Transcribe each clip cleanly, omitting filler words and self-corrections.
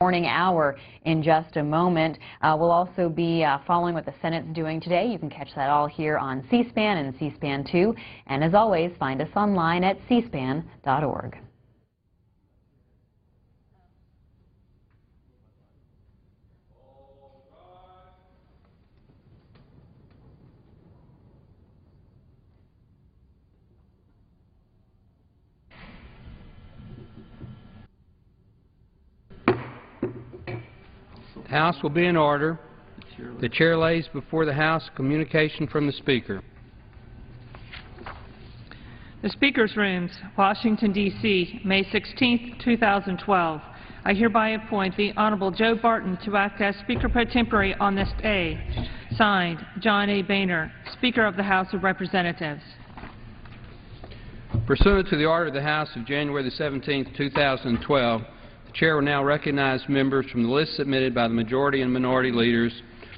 Morning hour in just a moment. We'll also be following what the Senate's doing today. You can catch that all here on C-SPAN and C-SPAN 2. And as always, find us online at cspan.org. The House will be in order. The Chair lays before the House a communication from the Speaker. The Speaker's Rooms, Washington, D.C., May 16, 2012. I hereby appoint the Honorable Joe Barton to act as Speaker pro tempore on this day. Signed, John A. Boehner, Speaker of the House of Representatives. Pursuant to the order of the House of January 17, 2012, the Chair will now recognize members from the list submitted by the majority and minority leaders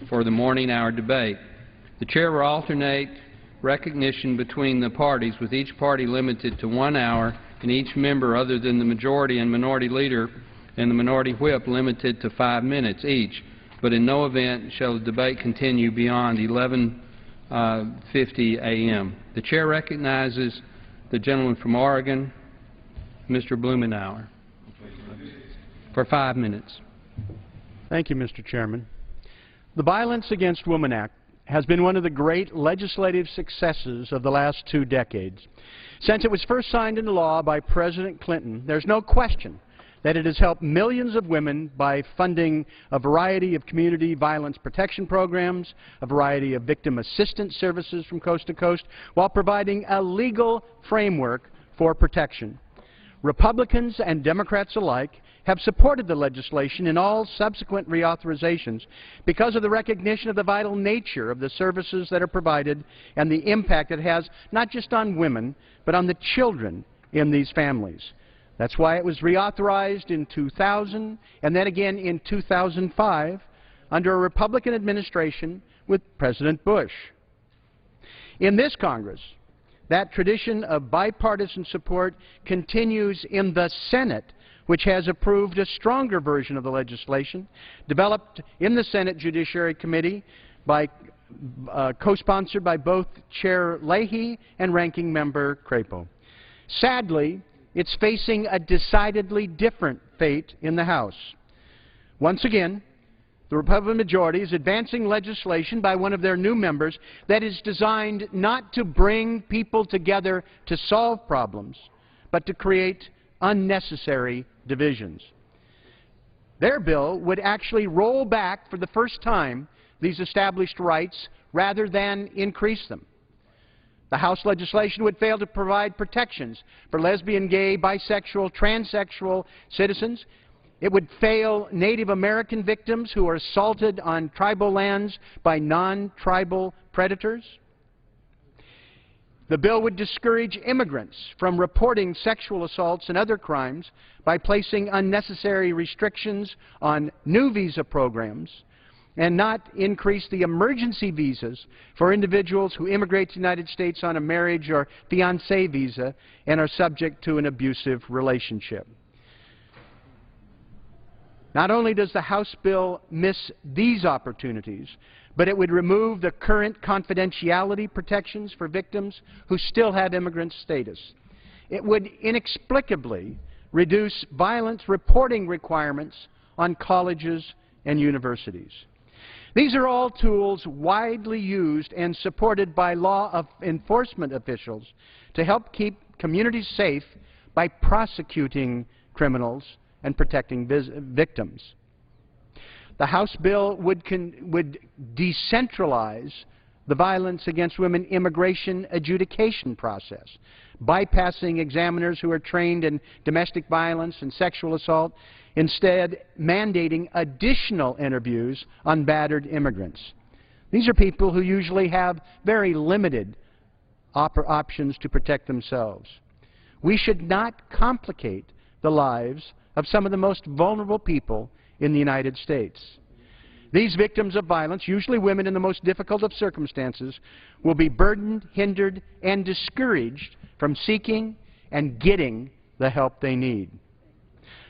for the morning hour debate. The Chair will alternate recognition between the parties, with each party limited to 1 hour and each member other than the majority and minority leader and the minority whip limited to 5 minutes each, but in no event shall the debate continue beyond 11:50 a.m. The Chair recognizes the gentleman from Oregon, Mr. Blumenauer, for 5 minutes. Thank you, Mr. Chairman. The Violence Against Women Act has been one of the great legislative successes of the last 2 decades. Since it was first signed into law by President Clinton, there's no question that it has helped millions of women by funding a variety of community violence protection programs, a variety of victim assistance services from coast to coast, while providing a legal framework for protection. Republicans and Democrats alike have supported the legislation in all subsequent reauthorizations because of the recognition of the vital nature of the services that are provided and the impact it has not just on women, but on the children in these families. That's why it was reauthorized in 2000 and then again in 2005 under a Republican administration with President Bush. In this Congress, that tradition of bipartisan support continues in the Senate, which has approved a stronger version of the legislation developed in the Senate Judiciary Committee by co-sponsored by both Chair Leahy and Ranking Member Crapo. Sadly, it's facing a decidedly different fate in the House. Once again, the Republican majority is advancing legislation by one of their new members that is designed not to bring people together to solve problems, but to create unnecessary divisions. Their bill would actually roll back for the first time these established rights rather than increase them. The House legislation would fail to provide protections for lesbian, gay, bisexual, transsexual citizens. It would fail Native American victims who are assaulted on tribal lands by non-tribal predators. The bill would discourage immigrants from reporting sexual assaults and other crimes by placing unnecessary restrictions on new visa programs and not increase the emergency visas for individuals who immigrate to the United States on a marriage or fiancé visa and are subject to an abusive relationship. Not only does the House bill miss these opportunities, but it would remove the current confidentiality protections for victims who still have immigrant status. It would inexplicably reduce violence reporting requirements on colleges and universities. These are all tools widely used and supported by law enforcement officials to help keep communities safe by prosecuting criminals and protecting victims. The House bill would decentralize the violence against women immigration adjudication process, bypassing examiners who are trained in domestic violence and sexual assault, instead mandating additional interviews on battered immigrants. These are people who usually have very limited options to protect themselves. We should not complicate the lives of some of the most vulnerable people in the United States. These victims of violence, usually women in the most difficult of circumstances, will be burdened, hindered, and discouraged from seeking and getting the help they need.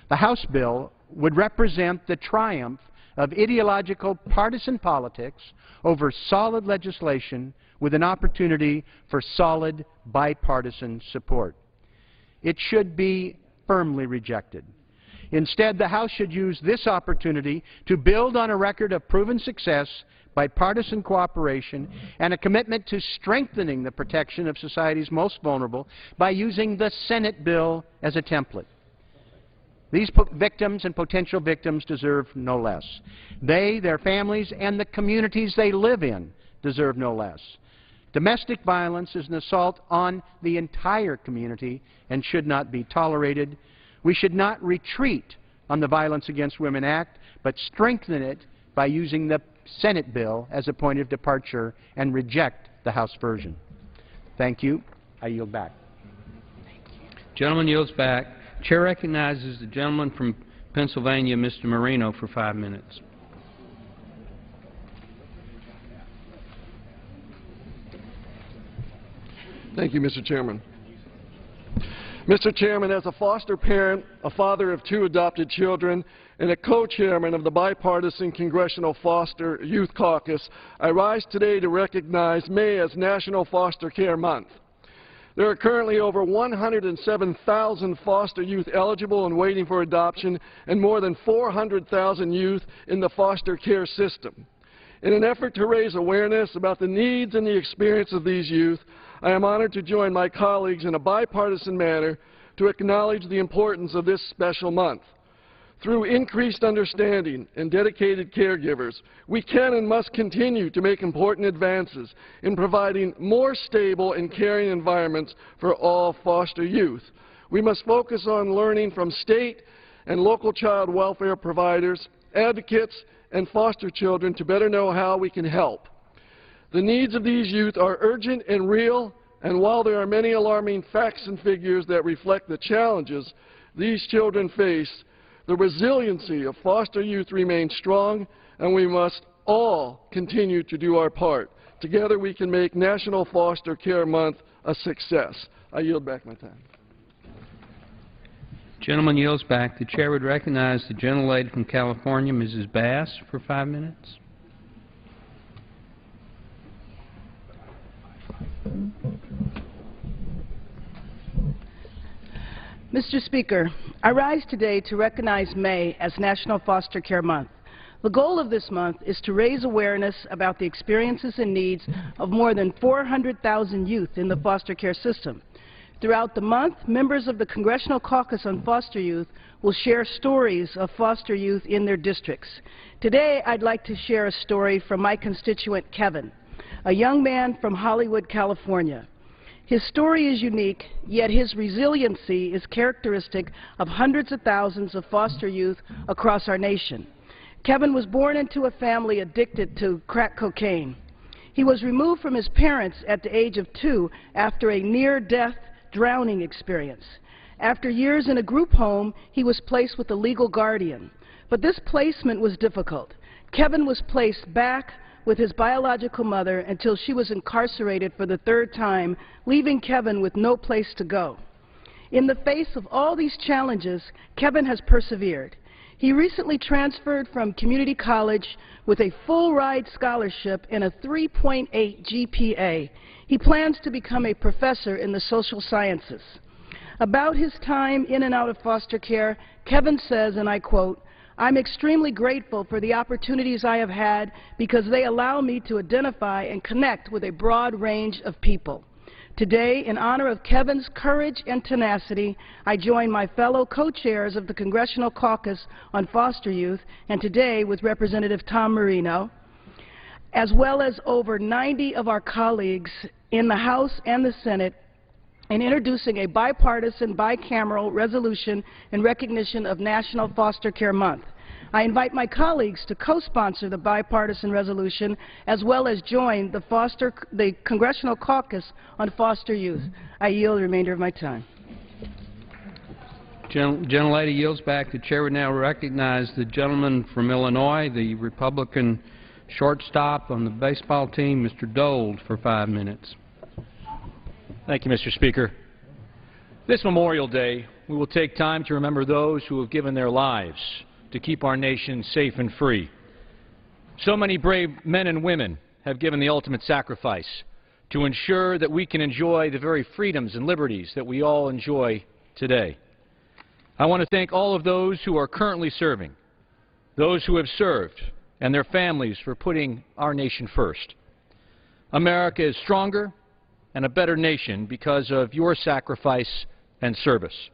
The House bill would represent the triumph of ideological partisan politics over solid legislation with an opportunity for solid bipartisan support. It should be firmly rejected. Instead, the House should use this opportunity to build on a record of proven success, bipartisan cooperation, and a commitment to strengthening the protection of society's most vulnerable by using the Senate bill as a template. These victims and potential victims deserve no less. They, their families, and the communities they live in deserve no less. Domestic violence is an assault on the entire community and should not be tolerated. We should not retreat on the Violence Against Women Act, but strengthen it by using the Senate bill as a point of departure and reject the House version. Thank you. I yield back. Gentleman yields back. Chair recognizes the gentleman from Pennsylvania, Mr. Marino, for 5 minutes. Thank you, Mr. Chairman. Mr. Chairman, as a foster parent, a father of 2 adopted children, and a co-chairman of the bipartisan Congressional Foster Youth Caucus, I rise today to recognize May as National Foster Care Month. There are currently over 107,000 foster youth eligible and waiting for adoption, and more than 400,000 youth in the foster care system. In an effort to raise awareness about the needs and the experience of these youth, I am honored to join my colleagues in a bipartisan manner to acknowledge the importance of this special month. Through increased understanding and dedicated caregivers, we can and must continue to make important advances in providing more stable and caring environments for all foster youth. We must focus on learning from state and local child welfare providers, advocates, and foster children to better know how we can help. The needs of these youth are urgent and real, and while there are many alarming facts and figures that reflect the challenges these children face, the resiliency of foster youth remains strong, and we must all continue to do our part. Together we can make National Foster Care Month a success. I yield back my time. Gentleman yields back. The chair would recognize the gentlelady from California, Mrs. Bass, for 5 minutes. Mr. Speaker, I rise today to recognize May as National Foster Care Month. The goal of this month is to raise awareness about the experiences and needs of more than 400,000 youth in the foster care system. Throughout the month, members of the Congressional Caucus on Foster Youth will share stories of foster youth in their districts. Today, I'd like to share a story from my constituent, Kevin, a young man from Hollywood, California. His story is unique, yet his resiliency is characteristic of hundreds of thousands of foster youth across our nation. Kevin was born into a family addicted to crack cocaine. He was removed from his parents at the age of 2 after a near-death drowning experience. After years in a group home, he was placed with a legal guardian. But this placement was difficult. Kevin was placed back with his biological mother until she was incarcerated for the 3rd time, leaving Kevin with no place to go. In the face of all these challenges, Kevin has persevered. He recently transferred from community college with a full-ride scholarship and a 3.8 GPA. He plans to become a professor in the social sciences. About his time in and out of foster care, Kevin says, and I quote, "I'm extremely grateful for the opportunities I have had because they allow me to identify and connect with a broad range of people. Today, in honor of Kevin's courage and tenacity, I join my fellow co-chairs of the Congressional Caucus on Foster Youth, and today with Representative Tom Marino, as well as over 90 of our colleagues in the House and the Senate, in introducing a bipartisan, bicameral resolution in recognition of National Foster Care Month. I invite my colleagues to co-sponsor the bipartisan resolution as well as join the Congressional Caucus on Foster Youth. I yield the remainder of my time. Gentlelady yields back. The chair would now recognize the gentleman from Illinois, the Republican shortstop on the baseball team, Mr. Dole, for 5 minutes. Thank you, Mr. Speaker. This Memorial Day, we will take time to remember those who have given their lives to keep our nation safe and free. So many brave men and women have given the ultimate sacrifice to ensure that we can enjoy the very freedoms and liberties that we all enjoy today. I want to thank all of those who are currently serving, those who have served, and their families for putting our nation first. America is stronger and a better nation because of your sacrifice and service.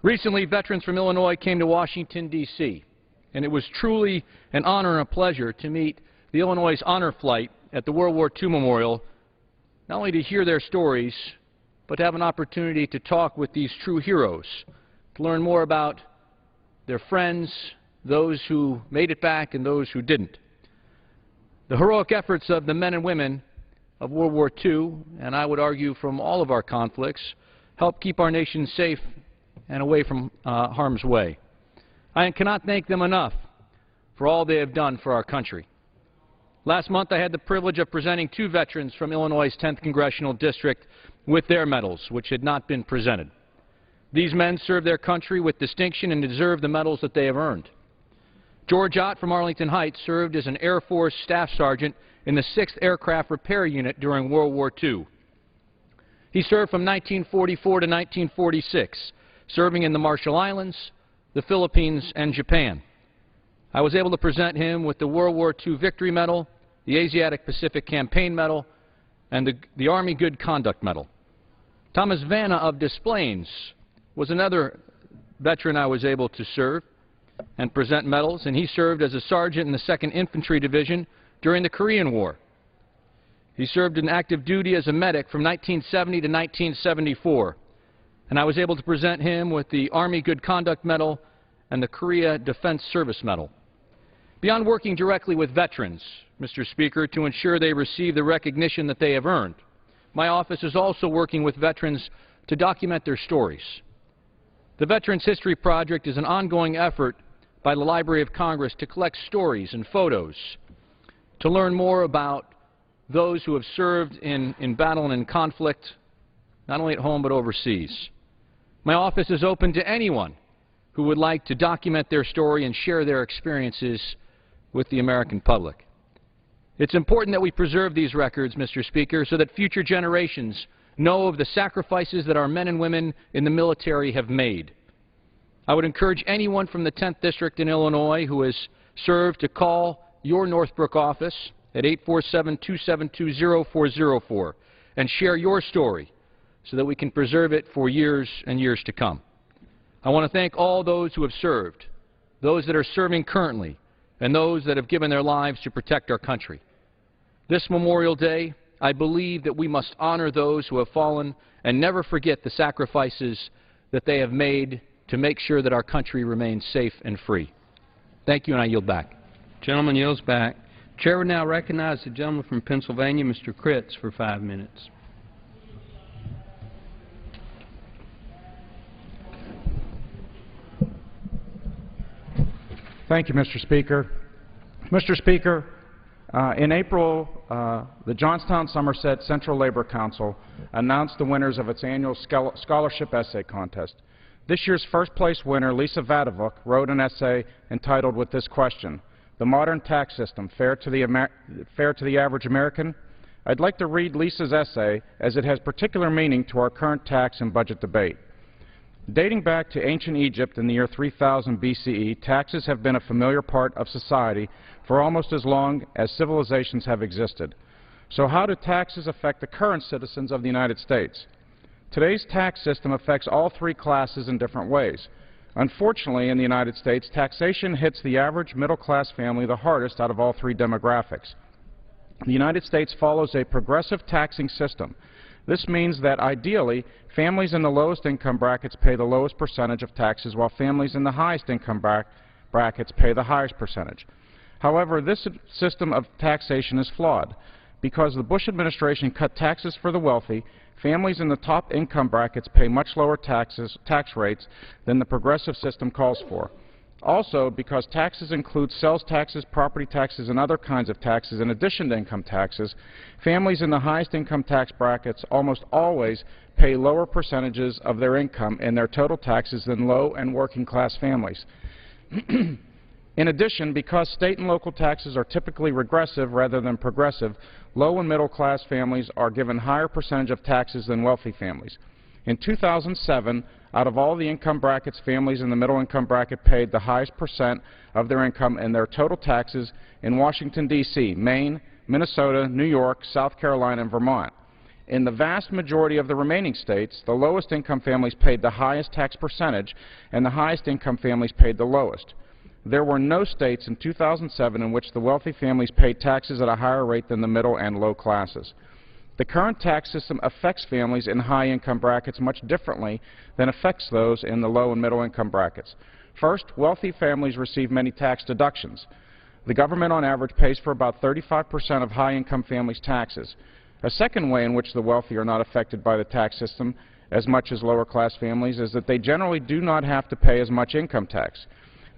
Recently, veterans from Illinois came to Washington, D.C., and it was truly an honor and a pleasure to meet the Illinois Honor Flight at the World War II Memorial, not only to hear their stories, but to have an opportunity to talk with these true heroes, to learn more about their friends, those who made it back and those who didn't. The heroic efforts of the men and women of World War II, and I would argue from all of our conflicts, helped keep our nation safe and away from harm's way. I cannot thank them enough for all they have done for our country. Last month, I had the privilege of presenting two veterans from Illinois' 10th Congressional District with their medals, which had not been presented. These men served their country with distinction and deserve the medals that they have earned. George Ott from Arlington Heights served as an Air Force Staff Sergeant in the 6th Aircraft Repair Unit during World War II. He served from 1944 to 1946, serving in the Marshall Islands, the Philippines, and Japan. I was able to present him with the World War II Victory Medal, the Asiatic Pacific Campaign Medal, and the Army Good Conduct Medal. Thomas Vanna of Des Plaines was another veteran I was able to serve and present medals, and he served as a sergeant in the 2nd Infantry Division during the Korean War. He served in active duty as a medic from 1970 to 1974, and I was able to present him with the Army Good Conduct Medal and the Korea Defense Service Medal. Beyond working directly with veterans, Mr. Speaker, to ensure they receive the recognition that they have earned, my office is also working with veterans to document their stories. The Veterans History Project is an ongoing effort by the Library of Congress to collect stories and photos, to learn more about those who have served in battle and in conflict, not only at home but overseas. My office is open to anyone who would like to document their story and share their experiences with the American public. It's important that we preserve these records, Mr. Speaker, so that future generations know of the sacrifices that our men and women in the military have made. I would encourage anyone from the 10th District in Illinois who has served to call your Northbrook office at 847-272-0404 and share your story so that we can preserve it for years and years to come. I want to thank all those who have served, those that are serving currently, and those that have given their lives to protect our country. This Memorial Day, I believe that we must honor those who have fallen and never forget the sacrifices that they have made to make sure that our country remains safe and free. Thank you, and I yield back. Gentleman yields back. Chair would now recognize the gentleman from Pennsylvania, Mr. Kritz, for 5 minutes. Thank you, Mr. Speaker. Mr. Speaker, in April, the Johnstown-Somerset Central Labor Council announced the winners of its annual scholarship essay contest. This year's first-place winner, Lisa Vadavuk, wrote an essay entitled with this question: "The modern tax system, fair to the average American?" I'd like to read Lisa's essay as it has particular meaning to our current tax and budget debate. Dating back to ancient Egypt in the year 3000 BCE, taxes have been a familiar part of society for almost as long as civilizations have existed. So how do taxes affect the current citizens of the United States? Today's tax system affects all three classes in different ways. Unfortunately, in the United States, taxation hits the average middle-class family the hardest out of all three demographics. The United States follows a progressive taxing system. This means that, ideally, families in the lowest income brackets pay the lowest percentage of taxes, while families in the highest income brackets pay the highest percentage. However, this system of taxation is flawed. Because the Bush administration cut taxes for the wealthy, families in the top income brackets pay much lower tax rates than the progressive system calls for. Also, because taxes include sales taxes, property taxes, and other kinds of taxes in addition to income taxes, families in the highest income tax brackets almost always pay lower percentages of their income in their total taxes than low and working class families. In addition, because state and local taxes are typically regressive rather than progressive, low and middle class families are given higher percentage of taxes than wealthy families. In 2007, out of all the income brackets, families in the middle income bracket paid the highest percent of their income in their total taxes in Washington, D.C., Maine, Minnesota, New York, South Carolina, and Vermont. In the vast majority of the remaining states, the lowest income families paid the highest tax percentage, and the highest income families paid the lowest. There were no states in 2007 in which the wealthy families paid taxes at a higher rate than the middle and low classes. The current tax system affects families in high-income brackets much differently than affects those in the low and middle-income brackets. First, wealthy families receive many tax deductions. The government on average pays for about 35% of high-income families' taxes. A second way in which the wealthy are not affected by the tax system as much as lower-class families is that they generally do not have to pay as much income tax.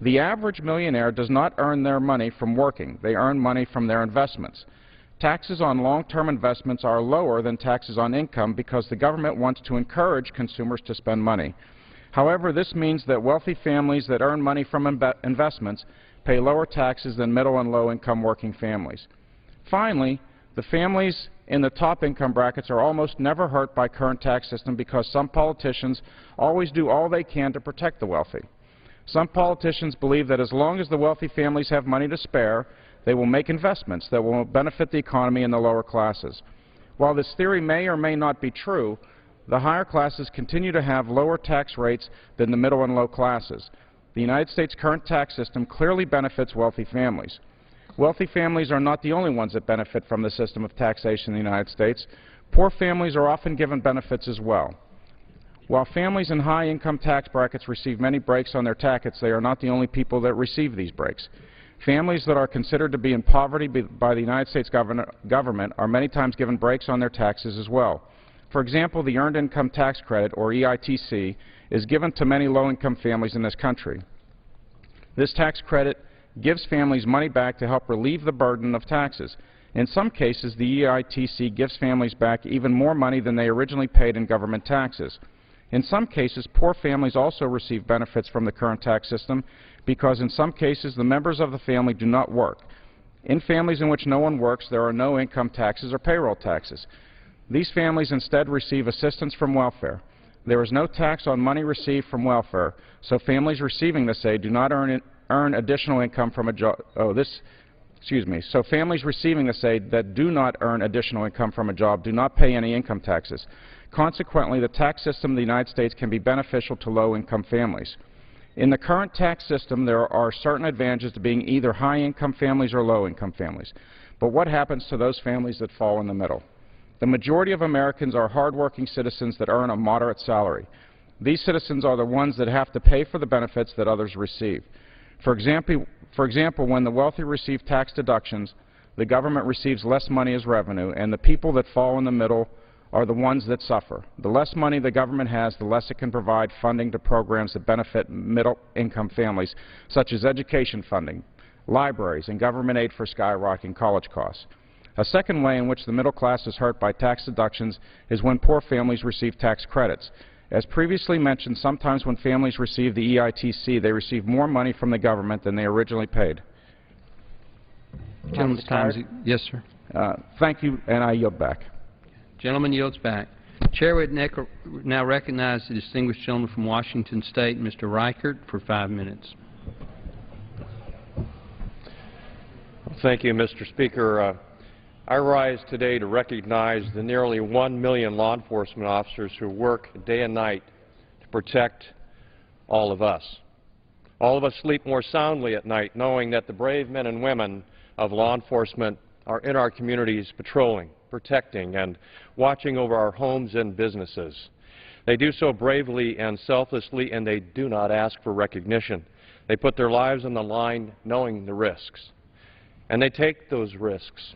The average millionaire does not earn their money from working. They earn money from their investments. Taxes on long-term investments are lower than taxes on income because the government wants to encourage consumers to spend money. However, this means that wealthy families that earn money from investments pay lower taxes than middle and low-income working families. Finally, the families in the top income brackets are almost never hurt by current tax system because some politicians always do all they can to protect the wealthy. Some politicians believe that as long as the wealthy families have money to spare, they will make investments that will benefit the economy in the lower classes. While this theory may or may not be true, the higher classes continue to have lower tax rates than the middle and low classes. The United States' current tax system clearly benefits wealthy families. Wealthy families are not the only ones that benefit from the system of taxation in the United States. Poor families are often given benefits as well. While families in high-income tax brackets receive many breaks on their taxes, they are not the only people that receive these breaks. Families that are considered to be in poverty by the United States government are many times given breaks on their taxes as well. For example, the Earned Income Tax Credit, or EITC, is given to many low-income families in this country. This tax credit gives families money back to help relieve the burden of taxes. In some cases, the EITC gives families back even more money than they originally paid in government taxes. In some cases, poor families also receive benefits from the current tax system because in some cases the members of the family do not work. In families in which no one works, there are no income taxes or payroll taxes. These families instead receive assistance from welfare. There is no tax on money received from welfare, so families receiving this aid do not earn additional income from a job. So families receiving this aid that do not earn additional income from a job do not pay any income taxes. Consequently, the tax system of the United States can be beneficial to low-income families. In the current tax system, there are certain advantages to being either high-income families or low-income families. But what happens to those families that fall in the middle? The majority of Americans are hard-working citizens that earn a moderate salary. These citizens are the ones that have to pay for the benefits that others receive. For example, when the wealthy receive tax deductions, the government receives less money as revenue, and the people that fall in the middle are the ones that suffer. The less money the government has, the less it can provide funding to programs that benefit middle-income families, such as education funding, libraries, and government aid for skyrocketing college costs. A second way in which the middle class is hurt by tax deductions is when poor families receive tax credits. As previously mentioned, sometimes when families receive the EITC, they receive more money from the government than they originally paid. Gentleman's time is... Yes, sir. Thank you, and I yield back. Gentleman yields back. Chair would now recognize the distinguished gentleman from Washington State, Mr. Reichert, for 5 minutes. Thank you, Mr. Speaker. I rise today to recognize the nearly 1 million law enforcement officers who work day and night to protect all of us. All of us sleep more soundly at night knowing that the brave men and women of law enforcement are in our communities patrolling, protecting, and watching over our homes and businesses. They do so bravely and selflessly, and they do not ask for recognition. They put their lives on the line knowing the risks, and they take those risks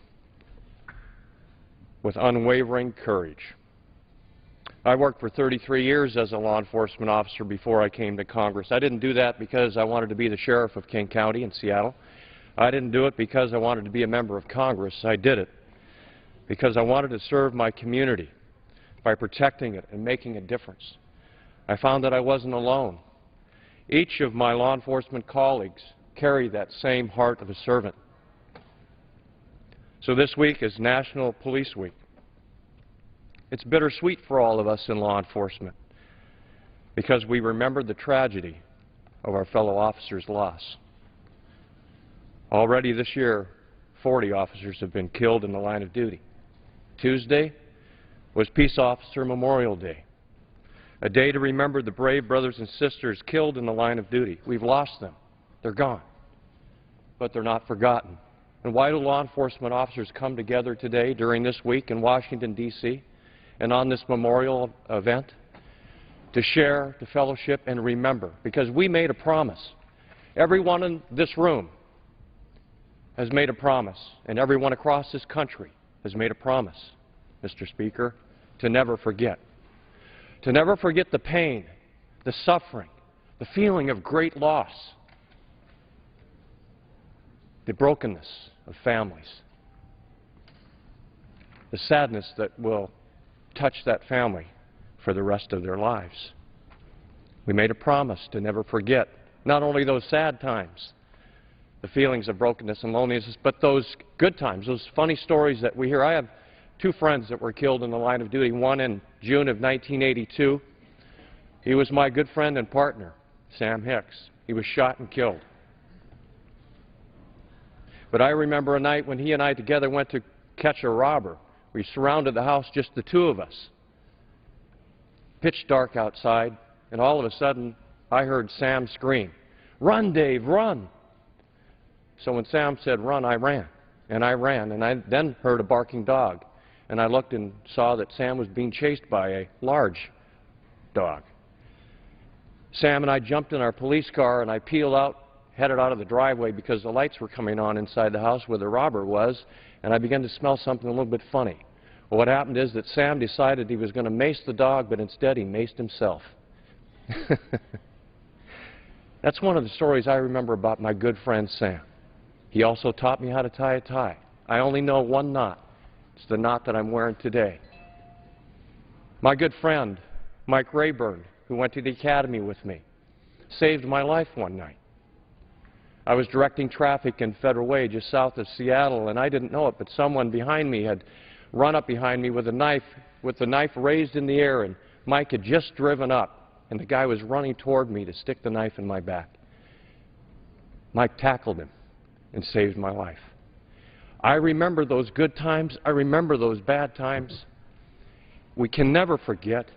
with unwavering courage. I worked for 33 years as a law enforcement officer before I came to Congress. I didn't do that because I wanted to be the sheriff of King County in Seattle. I didn't do it because I wanted to be a member of Congress. I did it because I wanted to serve my community by protecting it and making a difference. I found that I wasn't alone. Each of my law enforcement colleagues carry that same heart of a servant. So this week is National Police Week. It's bittersweet for all of us in law enforcement because we remember the tragedy of our fellow officers' loss. Already this year, 40 officers have been killed in the line of duty. Tuesday was Peace Officer Memorial Day, a day to remember the brave brothers and sisters killed in the line of duty. We've lost them. They're gone, but they're not forgotten. And why do law enforcement officers come together today during this week in Washington, D.C., and on this memorial event? To share, to fellowship, and remember. Because we made a promise. Everyone in this room has made a promise, and everyone across this country has made a promise, Mr. Speaker, to never forget. To never forget the pain, the suffering, the feeling of great loss, the brokenness of families, the sadness that will touch that family for the rest of their lives. We made a promise to never forget not only those sad times, the feelings of brokenness and loneliness, but those good times, those funny stories that we hear. I have two friends that were killed in the line of duty, one in June of 1982. He was my good friend and partner, Sam Hicks. He was shot and killed. But I remember a night when he and I together went to catch a robber. We surrounded the house, just the two of us. Pitch dark outside, and all of a sudden, I heard Sam scream, "Run, Dave, run!" So when Sam said run, I ran. And I then heard a barking dog. And I looked and saw that Sam was being chased by a large dog. Sam and I jumped in our police car, and I peeled out, headed out of the driveway because the lights were coming on inside the house where the robber was, and I began to smell something a little bit funny. Well, what happened is that Sam decided he was going to mace the dog, but instead he maced himself. That's one of the stories I remember about my good friend Sam. He also taught me how to tie a tie. I only know one knot. It's the knot that I'm wearing today. My good friend, Mike Rayburn, who went to the academy with me, saved my life one night. I was directing traffic in Federal Way just south of Seattle, and I didn't know it, but someone behind me had run up behind me with the knife raised in the air, and Mike had just driven up, and the guy was running toward me to stick the knife in my back. Mike tackled him and saved my life. I remember those good times. I remember those bad times. We can never forget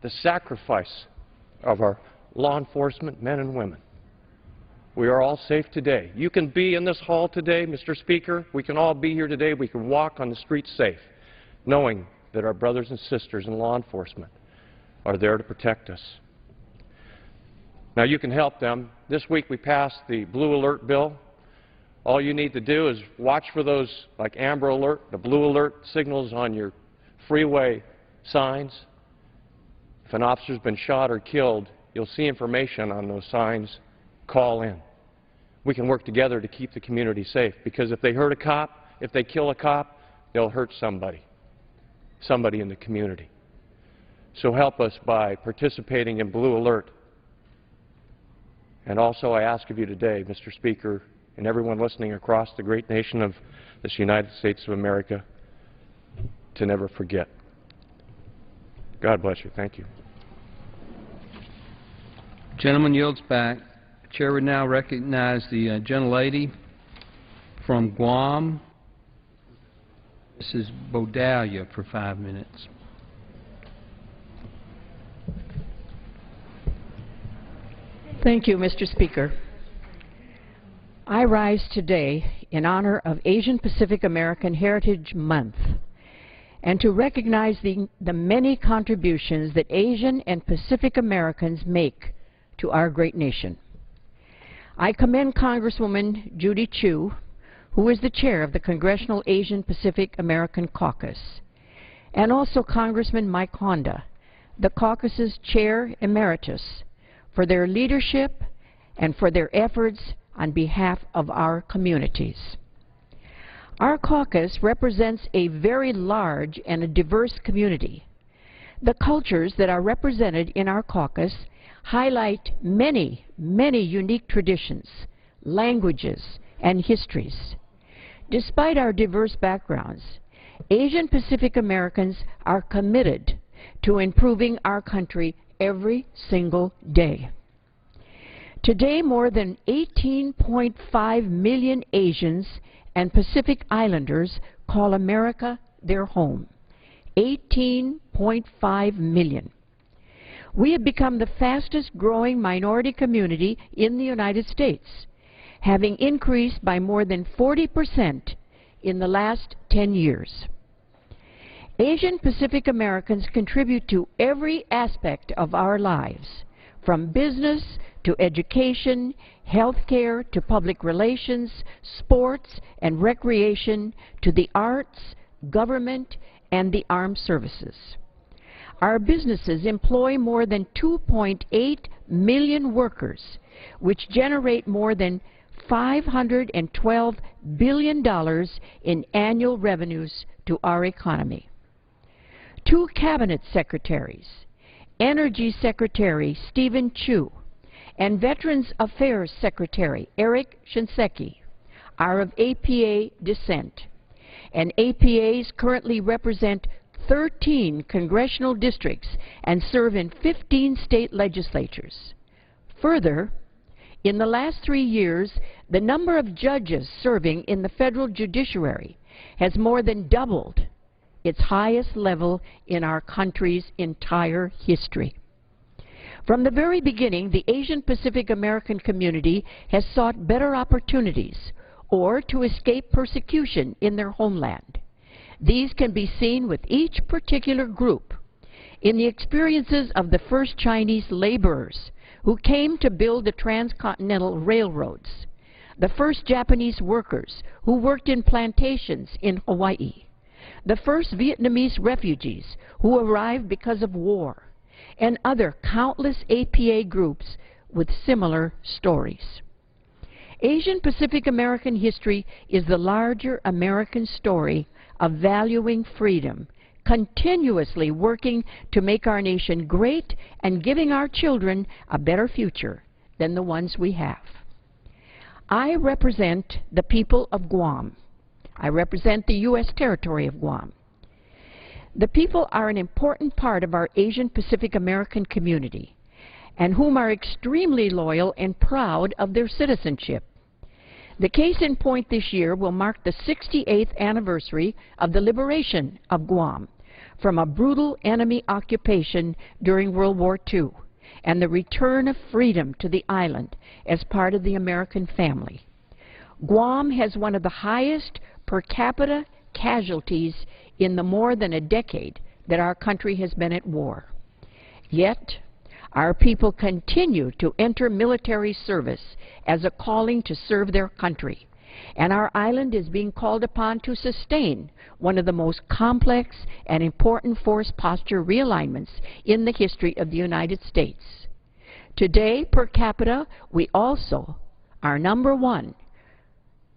the sacrifice of our law enforcement men and women. We are all safe today. You can be in this hall today, Mr. Speaker. We can all be here today. We can walk on the streets safe, knowing that our brothers and sisters in law enforcement are there to protect us. Now, you can help them. This week we passed the Blue Alert bill. All you need to do is watch for those, like Amber Alert, the Blue Alert signals on your freeway signs. If an officer's been shot or killed, you'll see information on those signs. Call in. We can work together to keep the community safe, because if they hurt a cop, if they kill a cop, they'll hurt somebody in the community. So help us by participating in Blue Alert. And also I ask of you today, Mr. Speaker, and everyone listening across the great nation of this United States of America, to never forget. God bless you. Thank you. Gentleman yields back. The chair would now recognize the gentlelady from Guam, Mrs. Bodalia, for 5 minutes. Thank you, Mr. Speaker. I rise today in honor of Asian Pacific American Heritage Month and to recognize the many contributions that Asian and Pacific Americans make to our great nation. I commend Congresswoman Judy Chu, who is the chair of the Congressional Asian Pacific American Caucus, and also Congressman Mike Honda, the caucus's chair emeritus, for their leadership and for their efforts on behalf of our communities. Our caucus represents a very large and a diverse community. The cultures that are represented in our caucus highlight many, many unique traditions, languages, and histories. Despite our diverse backgrounds, Asian Pacific Americans are committed to improving our country every single day. Today, more than 18.5 million Asians and Pacific Islanders call America their home. 18.5 million. We have become the fastest growing minority community in the United States, having increased by more than 40% in the last 10 years. Asian Pacific Americans contribute to every aspect of our lives, from business to education, healthcare to public relations, sports and recreation, to the arts, government, and the armed services. Our businesses employ more than 2.8 million workers, which generate more than $512 billion in annual revenues to our economy. 2 cabinet secretaries, Energy Secretary Stephen Chu and Veterans Affairs Secretary Eric Shinseki, are of APA descent, and APAs currently represent 13 congressional districts and serve in 15 state legislatures. Further, in the last 3 years, the number of judges serving in the federal judiciary has more than doubled, its highest level in our country's entire history. From the very beginning, the Asian Pacific American community has sought better opportunities or to escape persecution in their homeland. These can be seen with each particular group in the experiences of the first Chinese laborers who came to build the transcontinental railroads, the first Japanese workers who worked in plantations in Hawaii, the first Vietnamese refugees who arrived because of war, and other countless APA groups with similar stories. Asian Pacific American history is the larger American story of valuing freedom, continuously working to make our nation great and giving our children a better future than the ones we have. I represent the people of Guam. I represent the U.S. territory of Guam. The people are an important part of our Asian Pacific American community, and whom are extremely loyal and proud of their citizenship. The case in point this year will mark the 68th anniversary of the liberation of Guam from a brutal enemy occupation during World War II, and the return of freedom to the island as part of the American family. Guam has one of the highest per capita casualties in the more than a decade that our country has been at war. Yet, our people continue to enter military service as a calling to serve their country, and our island is being called upon to sustain one of the most complex and important force posture realignments in the history of the United States. Today, per capita, we also are #1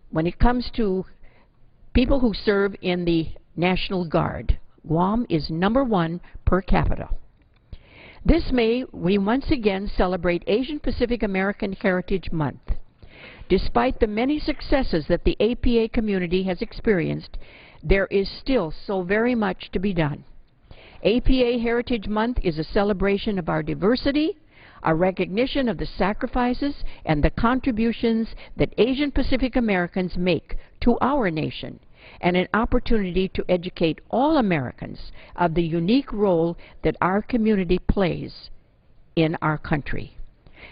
when it comes to people who serve in the National Guard. Guam is #1 per capita. This May, we once again celebrate Asian Pacific American Heritage Month. Despite the many successes that the APA community has experienced, there is still so very much to be done. APA Heritage Month is a celebration of our diversity, a recognition of the sacrifices and the contributions that Asian Pacific Americans make to our nation, and an opportunity to educate all Americans of the unique role that our community plays in our country.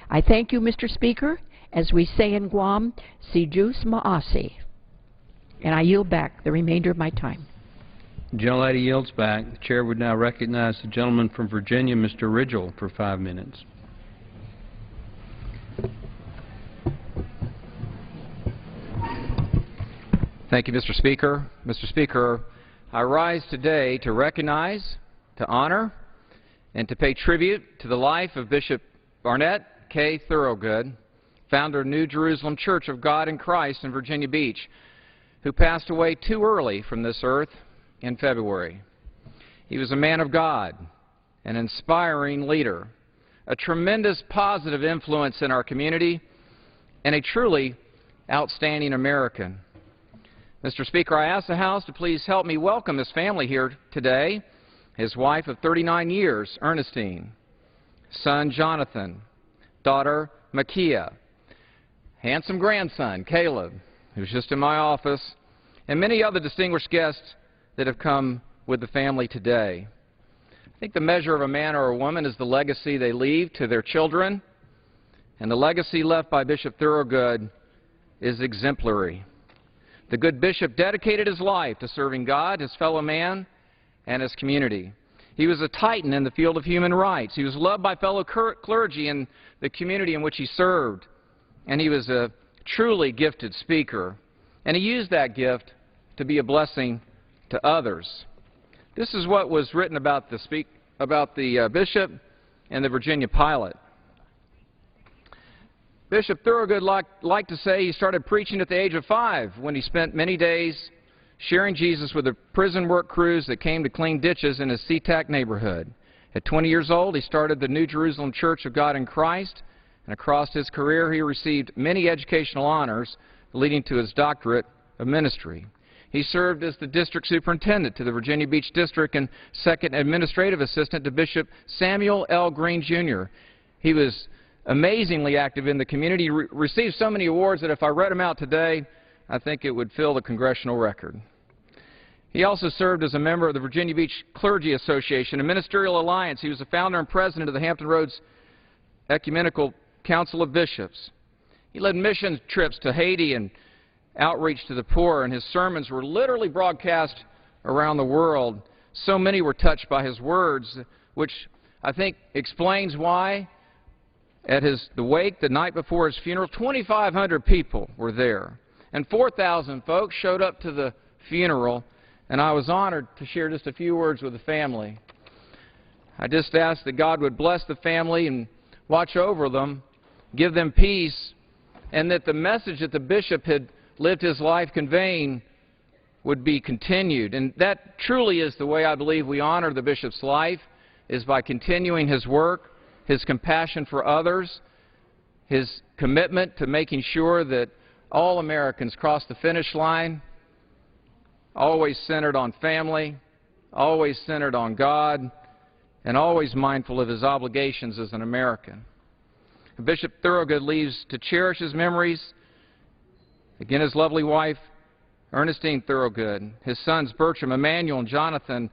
I thank you, Mr. Speaker. As we say in Guam, si jus ma'ase. And I yield back the remainder of my time. The gentlelady yields back. The chair would now recognize the gentleman from Virginia, Mr. Ridgell, for 5 minutes. Thank you, Mr. Speaker. Mr. Speaker, I rise today to recognize, to honor, and to pay tribute to the life of Bishop Barnett K. Thorogood, founder of New Jerusalem Church of God in Christ in Virginia Beach, who passed away too early from this earth in February. He was a man of God, an inspiring leader, a tremendous positive influence in our community, and a truly outstanding American. Mr. Speaker, I ask the House to please help me welcome his family here today, his wife of 39 years, Ernestine, son Jonathan, daughter Makia, handsome grandson Caleb, who's just in my office, and many other distinguished guests that have come with the family today. I think the measure of a man or a woman is the legacy they leave to their children, and the legacy left by Bishop Thorogood is exemplary. The good bishop dedicated his life to serving God, his fellow man, and his community. He was a titan in the field of human rights. He was loved by fellow clergy in the community in which he served, and he was a truly gifted speaker, and he used that gift to be a blessing to others. This is what was written about the bishop and the Virginia Pilot. Bishop Thorogood liked to say he started preaching at the age of 5 when he spent many days sharing Jesus with the prison work crews that came to clean ditches in his SeaTac neighborhood. At 20 years old, he started the New Jerusalem Church of God in Christ, and across his career he received many educational honors leading to his doctorate of ministry. He served as the district superintendent to the Virginia Beach District and second administrative assistant to Bishop Samuel L. Green, Jr. He was amazingly active in the community, received so many awards that if I read them out today, I think it would fill the congressional record. He also served as a member of the Virginia Beach Clergy Association, a ministerial alliance. He was the founder and president of the Hampton Roads Ecumenical Council of Bishops. He led mission trips to Haiti and outreach to the poor, and his sermons were literally broadcast around the world. So many were touched by his words, which I think explains why at the wake the night before his funeral, 2,500 people were there, and 4,000 folks showed up to the funeral, and I was honored to share just a few words with the family. I just asked that God would bless the family and watch over them, give them peace, and that the message that the bishop had lived his life conveying would be continued. And that truly is the way I believe we honor the bishop's life, is by continuing his work, his compassion for others, his commitment to making sure that all Americans cross the finish line, always centered on family, always centered on God, and always mindful of his obligations as an American. Bishop Thorogood leaves to cherish his memories, again, his lovely wife, Ernestine Thorogood, his sons Bertram, Emmanuel, and Jonathan,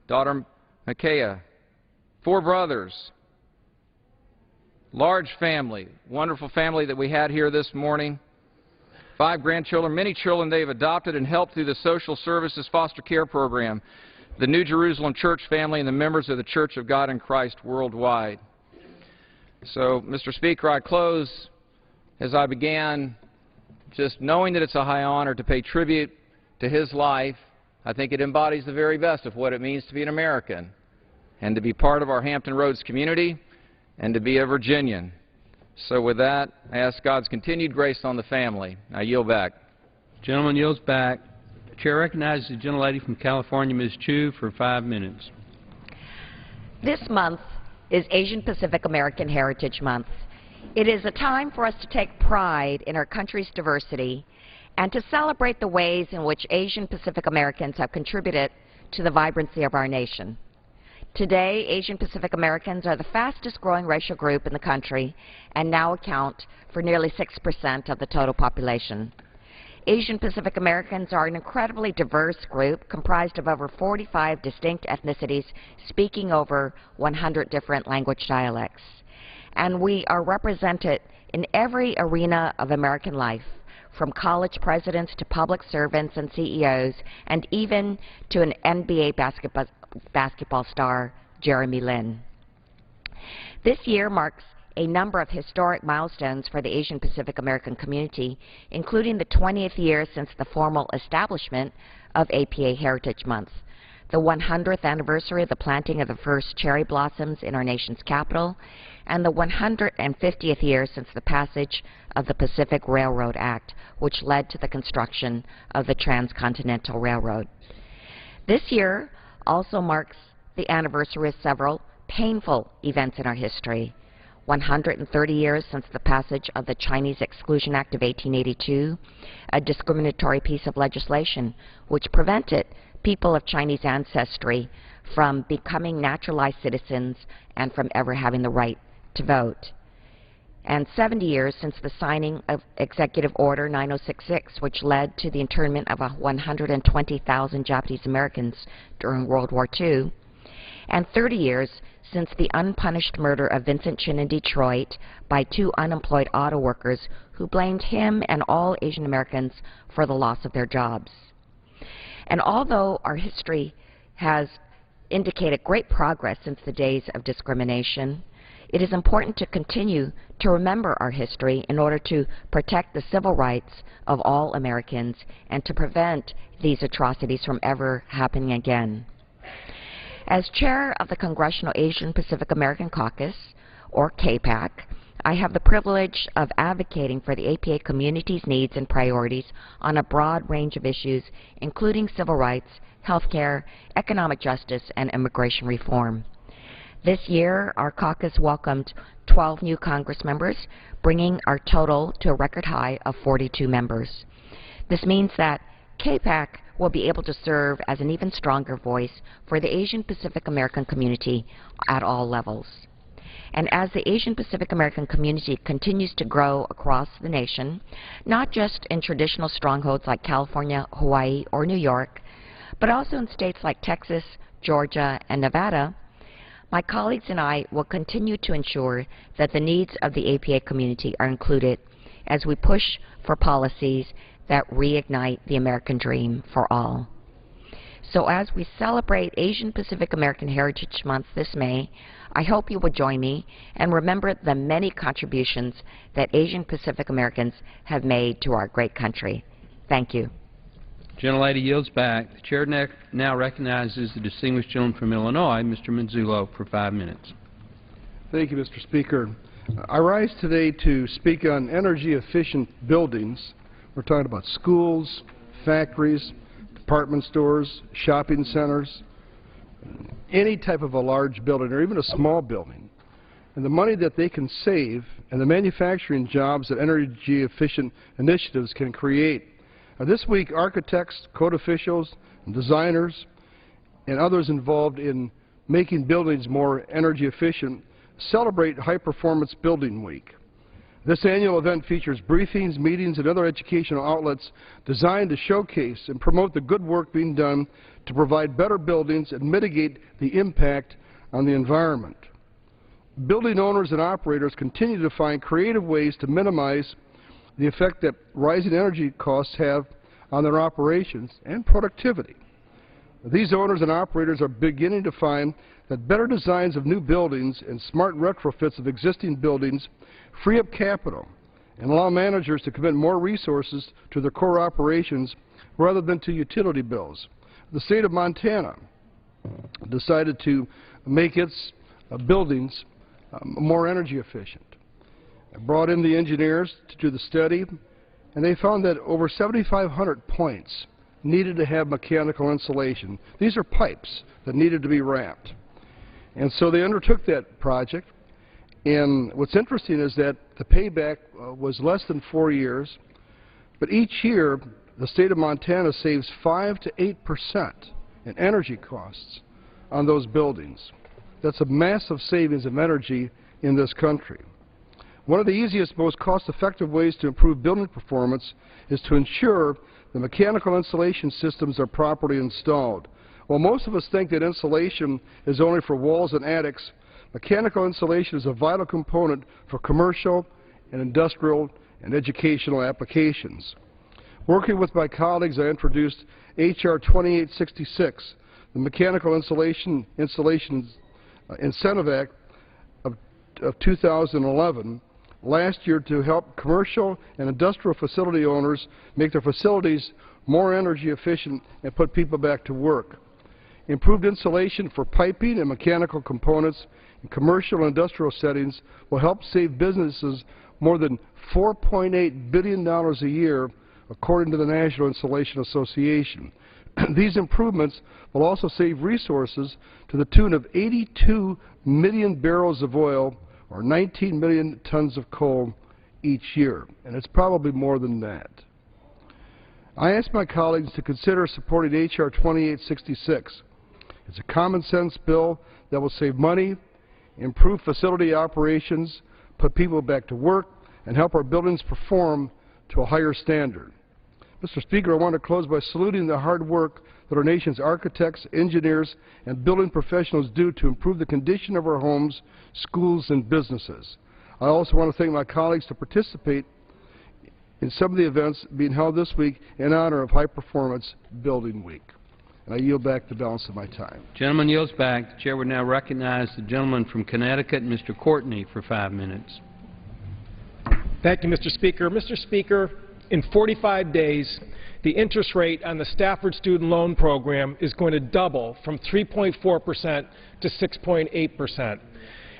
daughter Micaiah, 4 brothers, large family, wonderful family that we had here this morning, 5 grandchildren, many children they've adopted and helped through the social services foster care program, the New Jerusalem Church family, and the members of the Church of God in Christ worldwide. So, Mr. Speaker, I close as I began, just knowing that it's a high honor to pay tribute to his life. I think it embodies the very best of what it means to be an American and to be part of our Hampton Roads community and to be a Virginian. So with that, I ask God's continued grace on the family. I yield back. Gentleman yields back. The chair recognizes the gentlelady from California, Ms. Chu, for 5 minutes. This month is Asian Pacific American Heritage Month. It is a time for us to take pride in our country's diversity and to celebrate the ways in which Asian Pacific Americans have contributed to the vibrancy of our nation. Today, Asian Pacific Americans are the fastest growing racial group in the country and now account for nearly 6% of the total population. Asian Pacific Americans are an incredibly diverse group comprised of over 45 distinct ethnicities speaking over 100 different language dialects. And we are represented in every arena of American life, from college presidents to public servants and CEOs, and even to an NBA basketball star, Jeremy Lin. This year marks a number of historic milestones for the Asian Pacific American community, including the 20th year since the formal establishment of APA Heritage Month, the 100th anniversary of the planting of the first cherry blossoms in our nation's capital, and the 150th year since the passage of the Pacific Railroad Act, which led to the construction of the Transcontinental Railroad. This year also marks the anniversary of several painful events in our history. 130 years since the passage of the Chinese Exclusion Act of 1882, a discriminatory piece of legislation which prevented people of Chinese ancestry from becoming naturalized citizens and from ever having the right to vote. And 70 years since the signing of Executive Order 9066, which led to the internment of 120,000 Japanese Americans during World War II, and 30 years since the unpunished murder of Vincent Chin in Detroit by 2 unemployed auto workers who blamed him and all Asian Americans for the loss of their jobs. And although our history has indicated great progress since the days of discrimination, it is important to continue to remember our history in order to protect the civil rights of all Americans and to prevent these atrocities from ever happening again. As chair of the Congressional Asian Pacific American Caucus, or CAPAC, I have the privilege of advocating for the APA community's needs and priorities on a broad range of issues, including civil rights, health care, economic justice, and immigration reform. This year, our caucus welcomed 12 new Congress members, bringing our total to a record high of 42 members. This means that CAPAC will be able to serve as an even stronger voice for the Asian Pacific American community at all levels. And as the Asian Pacific American community continues to grow across the nation, not just in traditional strongholds like California, Hawaii, or New York, but also in states like Texas, Georgia, and Nevada, my colleagues and I will continue to ensure that the needs of the APA community are included as we push for policies that reignite the American dream for all. So as we celebrate Asian Pacific American Heritage Month this May, I hope you will join me and remember the many contributions that Asian Pacific Americans have made to our great country. Thank you. Gentlelady yields back. The chair now recognizes the distinguished gentleman from Illinois, Mr. Manzullo, for 5 minutes. Thank you, Mr. Speaker. I rise today to speak on energy-efficient buildings. We're talking about schools, factories, department stores, shopping centers, any type of a large building or even a small building. And the money that they can save and the manufacturing jobs that energy-efficient initiatives can create. This week, architects, code officials, and designers, and others involved in making buildings more energy efficient celebrate High Performance Building Week. This annual event features briefings, meetings, and other educational outlets designed to showcase and promote the good work being done to provide better buildings and mitigate the impact on the environment. Building owners and operators continue to find creative ways to minimize the effect that rising energy costs have on their operations and productivity. These owners and operators are beginning to find that better designs of new buildings and smart retrofits of existing buildings free up capital and allow managers to commit more resources to their core operations rather than to utility bills. The state of Montana decided to make its buildings more energy efficient. Brought in the engineers to do the study, and they found that over 7,500 points needed to have mechanical insulation. These are pipes that needed to be wrapped. And so they undertook that project, and what's interesting is that the payback was less than 4 years, but each year the state of Montana saves 5 to 8% in energy costs on those buildings. That's a massive savings of energy in this country. One of the easiest, most cost-effective ways to improve building performance is to ensure the mechanical insulation systems are properly installed. While most of us think that insulation is only for walls and attics, mechanical insulation is a vital component for commercial and industrial and educational applications. Working with my colleagues, I introduced H.R. 2866, the Mechanical Insulation Incentive Act of 2011, last year to help commercial and industrial facility owners make their facilities more energy efficient and put people back to work. Improved insulation for piping and mechanical components in commercial and industrial settings will help save businesses more than $4.8 billion a year, according to the National Insulation Association. These improvements will also save resources to the tune of 82 million barrels of oil or 19 million tons of coal each year, and it's probably more than that. I ask my colleagues to consider supporting H.R. 2866. It's a common-sense bill that will save money, improve facility operations, put people back to work, and help our buildings perform to a higher standard. Mr. Speaker, I want to close by saluting the hard work that our nation's architects, engineers, and building professionals do to improve the condition of our homes, schools, and businesses. I also want to thank my colleagues to participate in some of the events being held this week in honor of High Performance Building Week. And I yield back the balance of my time. Gentleman yields back. The Chair would now recognize the gentleman from Connecticut, Mr. Courtney, for 5 minutes. Thank you, Mr. Speaker. Mr. Speaker, in 45 days, the interest rate on the Stafford Student Loan Program is going to double from 3.4% to 6.8%.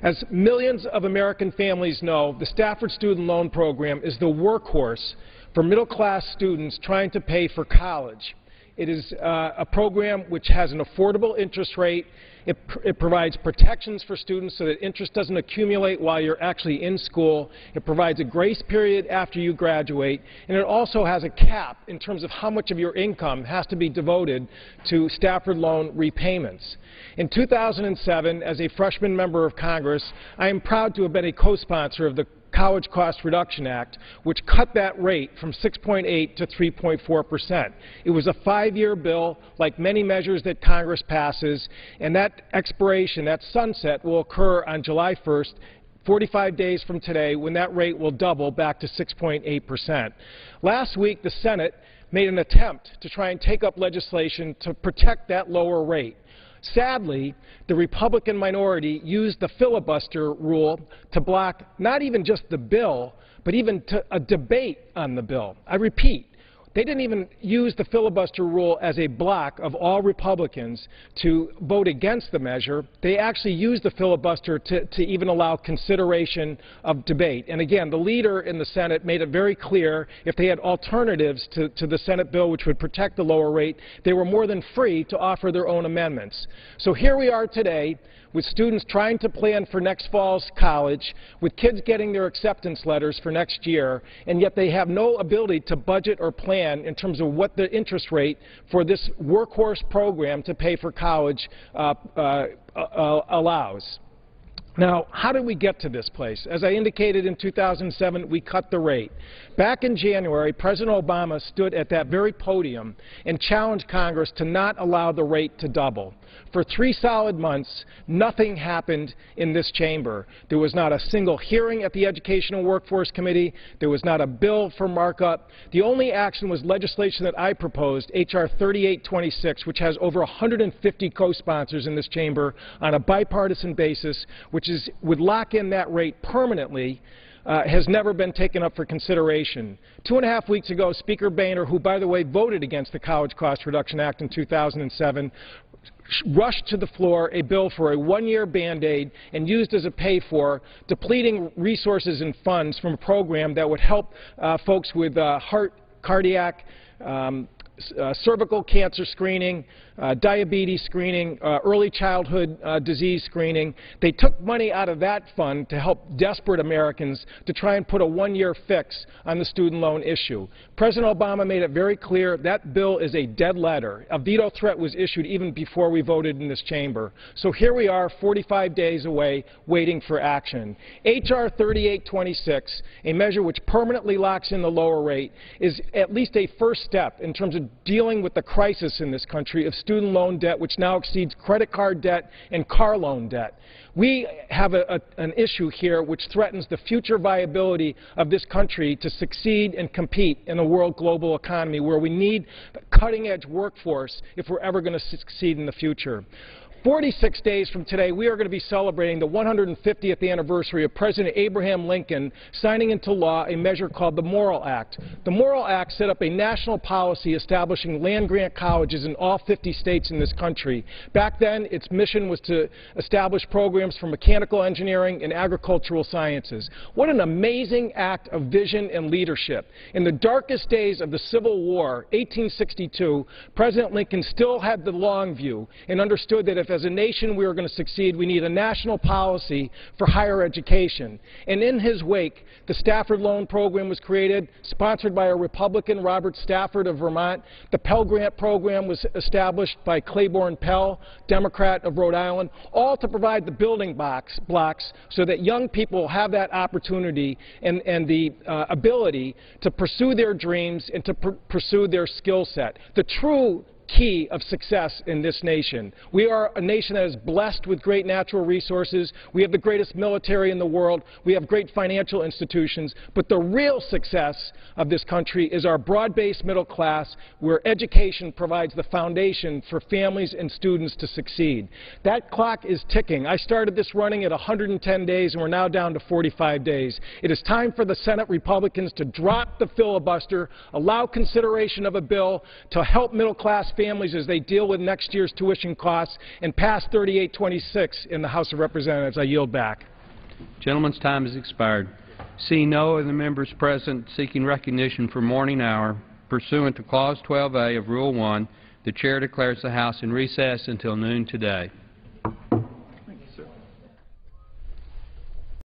As millions of American families know, the Stafford Student Loan Program is the workhorse for middle-class students trying to pay for college. It is a program which has an affordable interest rate. It provides protections for students so that interest doesn't accumulate while you're actually in school. It provides a grace period after you graduate. And it also has a cap in terms of how much of your income has to be devoted to Stafford loan repayments. In 2007, as a freshman member of Congress, I am proud to have been a co-sponsor of the College Cost Reduction Act, which cut that rate from 6.8 to 3.4%. It was a 5-year bill, like many measures that Congress passes, and that expiration, that sunset, will occur on July 1st, 45 days from today, when that rate will double back to 6.8%. Last week, the Senate made an attempt to try and take up legislation to protect that lower rate. Sadly, the Republican minority used the filibuster rule to block not even just the bill, but even a debate on the bill. I repeat, they didn't even use the filibuster rule as a block of all Republicans to vote against the measure. They actually used the filibuster to even allow consideration of debate. And again, the leader in the Senate made it very clear if they had alternatives to the Senate bill which would protect the lower rate, they were more than free to offer their own amendments. So here we are today with students trying to plan for next fall's college, with kids getting their acceptance letters for next year, and yet they have no ability to budget or plan in terms of what the interest rate for this workhorse program to pay for college allows. Now, how did we get to this place? As I indicated in 2007, we cut the rate. Back in January, President Obama stood at that very podium and challenged Congress to not allow the rate to double. For 3 solid months, nothing happened in this chamber. There was not a single hearing at the Educational Workforce Committee. There was not a bill for markup. The only action was legislation that I proposed, H.R. 3826, which has over 150 co-sponsors in this chamber on a bipartisan basis, which would lock in that rate permanently. Has never been taken up for consideration. 2.5 weeks ago, Speaker Boehner, who, by the way, voted against the College Cost Reduction Act in 2007, rushed to the floor a bill for a 1-year Band-Aid and used as a pay-for, depleting resources and funds from a program that would help folks with heart, cardiac, cervical cancer screening, diabetes screening, early childhood disease screening. They took money out of that fund to help desperate Americans to try and put a 1-year fix on the student loan issue. President Obama made it very clear that bill is a dead letter. A veto threat was issued even before we voted in this chamber. So here we are 45 days away waiting for action. H.R. 3826, a measure which permanently locks in the lower rate, is at least a first step in terms of dealing with the crisis in this country of student loan debt, which now exceeds credit card debt and car loan debt. We have an issue here which threatens the future viability of this country to succeed and compete in a world global economy where we need a cutting-edge workforce if we're ever going to succeed in the future. 46 days from today, we are going to be celebrating the 150th anniversary of President Abraham Lincoln signing into law a measure called the Morrill Act. The Morrill Act set up a national policy establishing land-grant colleges in all 50 states in this country. Back then, its mission was to establish programs for mechanical engineering and agricultural sciences. What an amazing act of vision and leadership. In the darkest days of the Civil War, 1862, President Lincoln still had the long view and understood that if as a nation we are going to succeed, we need a national policy for higher education. And in his wake, the Stafford Loan Program was created, sponsored by a Republican, Robert Stafford of Vermont. The Pell Grant Program was established by Claiborne Pell, Democrat of Rhode Island, all to provide the building blocks so that young people have that opportunity and the ability to pursue their dreams and to pursue their skill set. The true key of success in this nation. We are a nation that is blessed with great natural resources. We have the greatest military in the world. We have great financial institutions. But the real success of this country is our broad-based middle class, where education provides the foundation for families and students to succeed. That clock is ticking. I started this running at 110 days, and we're now down to 45 days. It is time for the Senate Republicans to drop the filibuster, allow consideration of a bill to help middle-class families as they deal with next year's tuition costs, and pass 3826 in the House of Representatives. I yield back. Gentleman's time has expired. Seeing no other members present seeking recognition for morning hour, pursuant to Clause 12A of Rule 1, the Chair declares the House in recess until noon today.